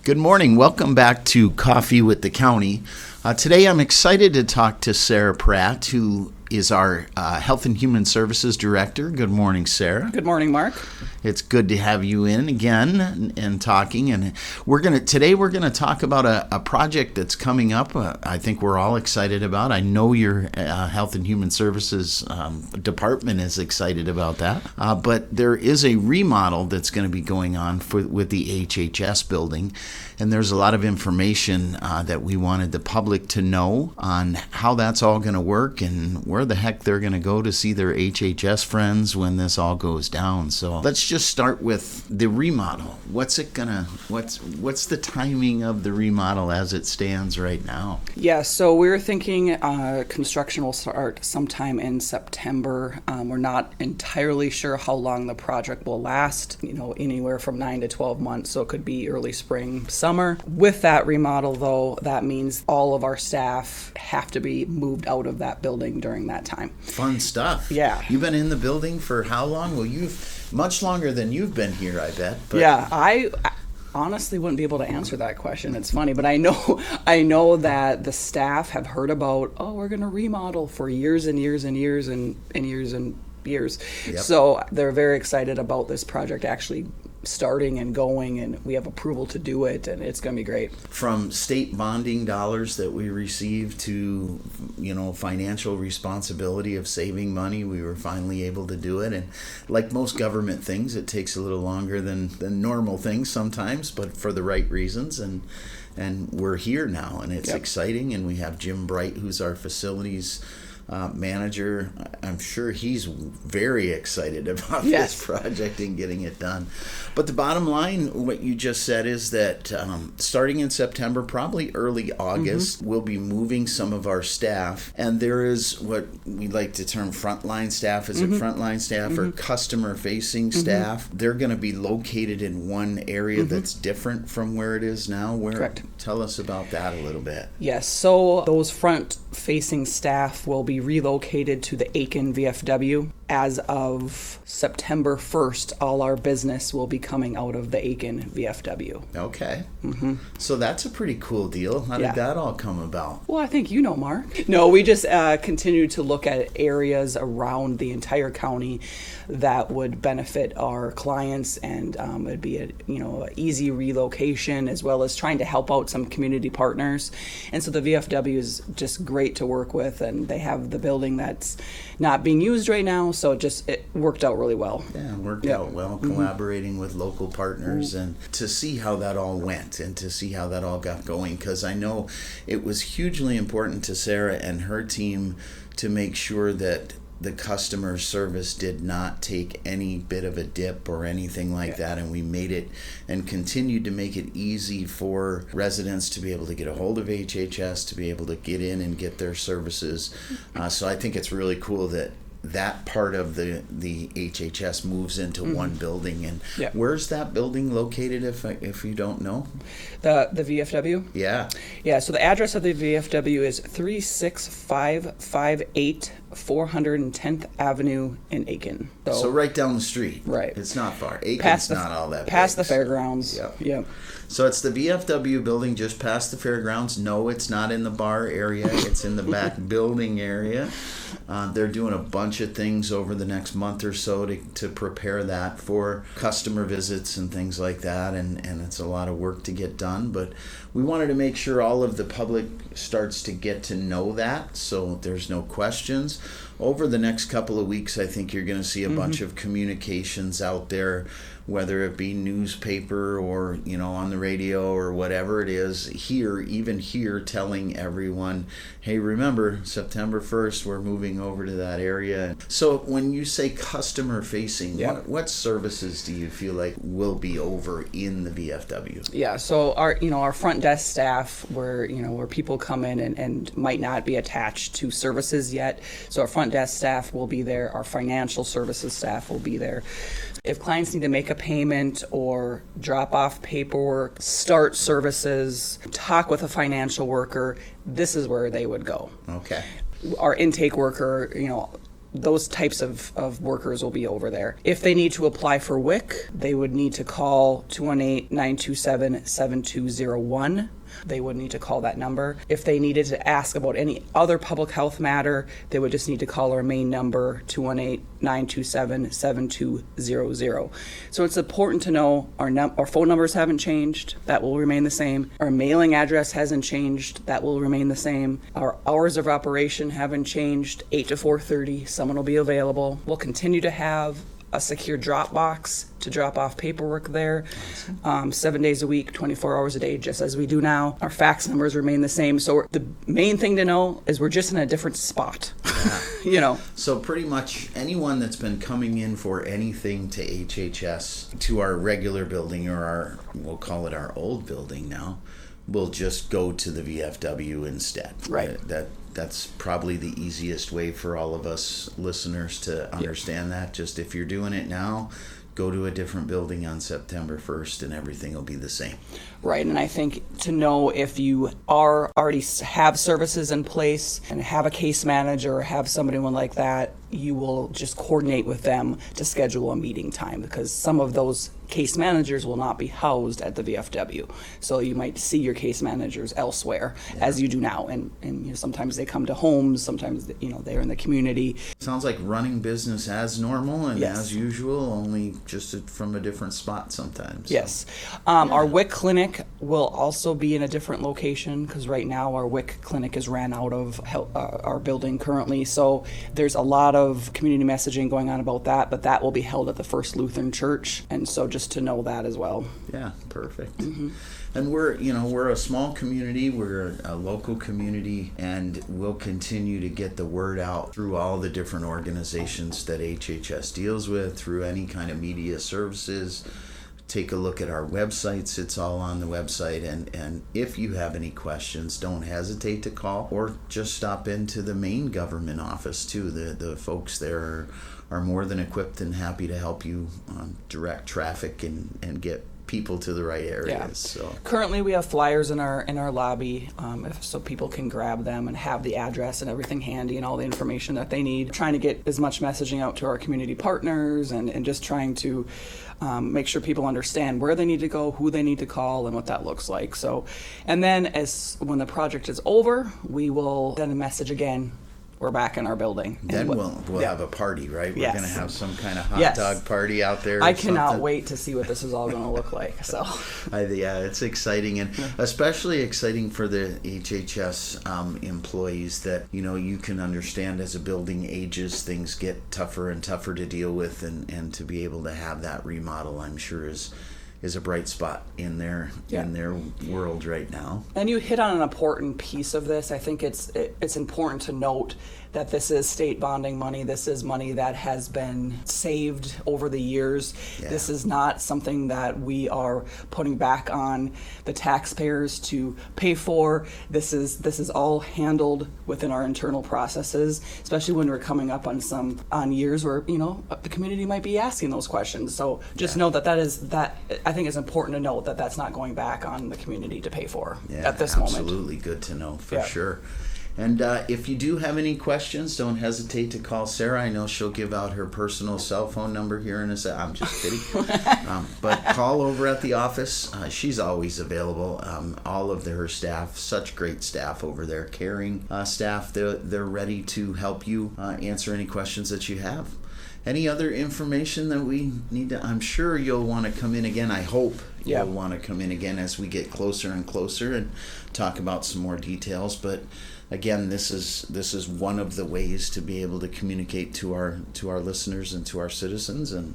Good morning. Welcome back to Coffee with the County. Today I'm excited to talk to Sarah Pratt, who is our Health and Human Services Director. Good morning, Sarah. Good morning, Mark. It's good to have you in again and talking. And today we're gonna talk about a project that's coming up. I think we're all excited about. I know your Health and Human Services department is excited about that. But there is a remodel that's going to be going on with the HHS building, and there's a lot of information that we wanted the public to know on how that's all going to work and where the heck they're going to go to see their HHS friends when this all goes down. So let's just start with the remodel. What's the timing of the remodel as it stands right now? Yeah, so we're thinking construction will start sometime in September. We're not entirely sure how long the project will last, anywhere from 9 to 12 months, so it could be early spring, summer. With that remodel, though, that means all of our staff have to be moved out of that building during that time. Fun stuff. Yeah. You've been in the building for how long? Well, much longer than you've been here, I bet. But yeah, I honestly wouldn't be able to answer that question. It's funny, but I know that the staff have heard about, we're going to remodel for years and years and years and years and years. Yep. So they're very excited about this project actually starting and going, and we have approval to do it, and it's going to be great. From state bonding dollars that we receive to, financial responsibility of saving money, we were finally able to do it. And like most government things, it takes a little longer than normal things sometimes, but for the right reasons. And we're here now, and it's exciting. And we have Jim Bright, who's our facilities manager. I'm sure he's very excited about this project and getting it done. But the bottom line, what you just said, is that starting in September, probably early August, we'll be moving some of our staff. And there is what we like to term frontline staff. Is it frontline staff or customer-facing staff? They're going to be located in one area that's different from where it is now. Correct. Tell us about that a little bit. Yes, so those front-facing staff will be relocated to the Aiken VFW. As of September 1st, all our business will be coming out of the Aiken VFW. Okay. So that's a pretty cool deal. How did that all come about? Well, I think you know, Mark. No, we just continue to look at areas around the entire county that would benefit our clients, and it'd be a easy relocation, as well as trying to help out some community partners. And so the VFW is just great to work with, and they have the building that's not being used right now, so it worked out really well. Yeah, it worked out well, collaborating with local partners, and to see how that all went and to see how that all got going, because I know it was hugely important to Sarah and her team to make sure that the customer service did not take any bit of a dip or anything like that, and we made it and continued to make it easy for residents to be able to get a hold of HHS, to be able to get in and get their services. So I think it's really cool that part of the HHS moves into one building. And where's that building located, if you don't know? The VFW? Yeah, so the address of the VFW is 36558 410th Avenue in Aiken. So right down the street. Right. It's not far. Aiken's not all that past big, the fairgrounds. Yep. So it's the VFW building just past the fairgrounds. No, it's not in the bar area. It's in the back building area. They're doing a bunch of things over the next month or so to prepare that for customer visits and things like that, and it's a lot of work to get done. But we wanted to make sure all of the public starts to get to know that, so there's no questions. Over the next couple of weeks, I think you're going to see a bunch of communications out there, whether it be newspaper or on the radio or whatever it is, even here telling everyone, hey, remember September 1st we're moving over to that area. So when you say customer facing, what services do you feel like will be over in the VFW? So our front desk staff, where people come in and might not be attached to services yet, so our front desk staff will be there. Our financial services staff will be there. If clients need to make a payment or drop off paperwork, start services, talk with a financial worker, this is where they would go. Okay. Our intake worker, those types of workers will be over there. If they need to apply for WIC, they would need to call 218-927-7201. They would need to call that number. If they needed to ask about any other public health matter, they would just need to call our main number, 218-927-7200. So it's important to know our phone numbers haven't changed. That will remain the same. Our mailing address hasn't changed. That will remain the same. Our hours of operation haven't changed, 8 to 4:30. Someone will be available. We'll continue to have a secure drop box to drop off paperwork there, 7 days a week, 24 hours a day, just as we do now. Our fax numbers remain the same. So the main thing to know is we're just in a different spot. Yeah. So pretty much anyone that's been coming in for anything to HHS, to our regular building, or we'll call it our old building now, will just go to the VFW instead. Right. That's probably the easiest way for all of us listeners to understand that. Just if you're doing it now, go to a different building on September 1st and everything will be the same. Right, and I think to know if you already have services in place and have a case manager or have somebody like that, you will just coordinate with them to schedule a meeting time, because some of those case managers will not be housed at the VFW. So you might see your case managers elsewhere, as you do now. And sometimes they come to homes, sometimes they're in the community. Sounds like running business as normal and Yes. as usual, only just from a different spot sometimes. Yes. Our WIC clinic will also be in a different location, because right now our WIC clinic is ran out of our building currently. So there's a lot of community messaging going on about that, but that will be held at the First Lutheran Church. And so just to know that as well. Yeah, perfect. Mm-hmm. And we're a small community, we're a local community, and we'll continue to get the word out through all the different organizations that HHS deals with, through any kind of media services. Take a look at our websites. It's all on the website. And if you have any questions, don't hesitate to call, or just stop into the main government office too. The folks there are more than equipped and happy to help you direct traffic and get people to the right areas. Yeah. So currently we have flyers in our lobby, so people can grab them and have the address and everything handy and all the information that they need. Trying to get as much messaging out to our community partners and just trying to make sure people understand where they need to go, who they need to call, and what that looks like. So, and then when the project is over, we will send a message again. We're back in our building. Then we'll have a party, right? We're going to have some kind of hot dog party out there. I cannot wait to see what this is all going to look like. So, it's exciting, and especially exciting for the HHS employees that you can understand as a building ages, things get tougher and tougher to deal with, and to be able to have that remodel, I'm sure is a bright spot in their world right now. And you hit on an important piece of this. I think it's important to note that this is state bonding money. This is money that has been saved over the years. Yeah. This is not something that we are putting back on the taxpayers to pay for. This is all handled within our internal processes, especially when we're coming up on years where the community might be asking those questions. So just know that I think it's important to note that that's not going back on the community to pay for at this moment. Absolutely, good to know for sure. And if you do have any questions, don't hesitate to call Sarah. I know she'll give out her personal cell phone number here in a second. I'm just kidding. But call over at the office. She's always available. All of her staff, such great staff over there, caring staff. They're ready to help you answer any questions that you have. Any other information that we need to? I'm sure you'll want to come in again. I hope you'll want to come in again as we get closer and closer and talk about some more details. But again, this is one of the ways to be able to communicate to our listeners and to our citizens, and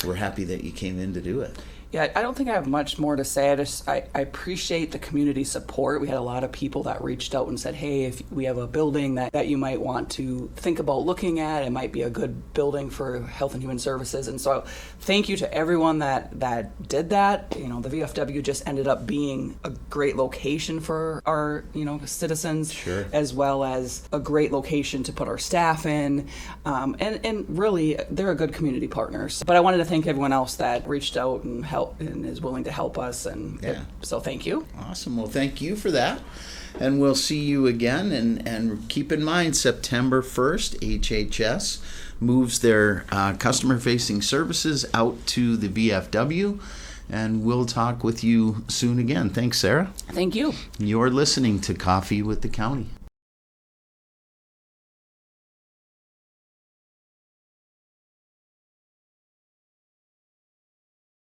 we're happy that you came in to do it. Yeah, I don't think I have much more to say. I appreciate the community support. We had a lot of people that reached out and said, hey, if we have a building that you might want to think about looking at, it might be a good building for Health and Human Services. And so thank you to everyone that did that. The VFW just ended up being a great location for our citizens, sure, as well as a great location to put our staff in. And really, they're a good community partners. But I wanted to thank everyone else that reached out and helped help and is willing to help us. And Yeah. so thank you. Awesome. Well, thank you for that. And we'll see you again. And keep in mind, September 1st, HHS moves their customer-facing services out to the VFW. And we'll talk with you soon again. Thanks, Sarah. Thank you. You're listening to Coffee with the County.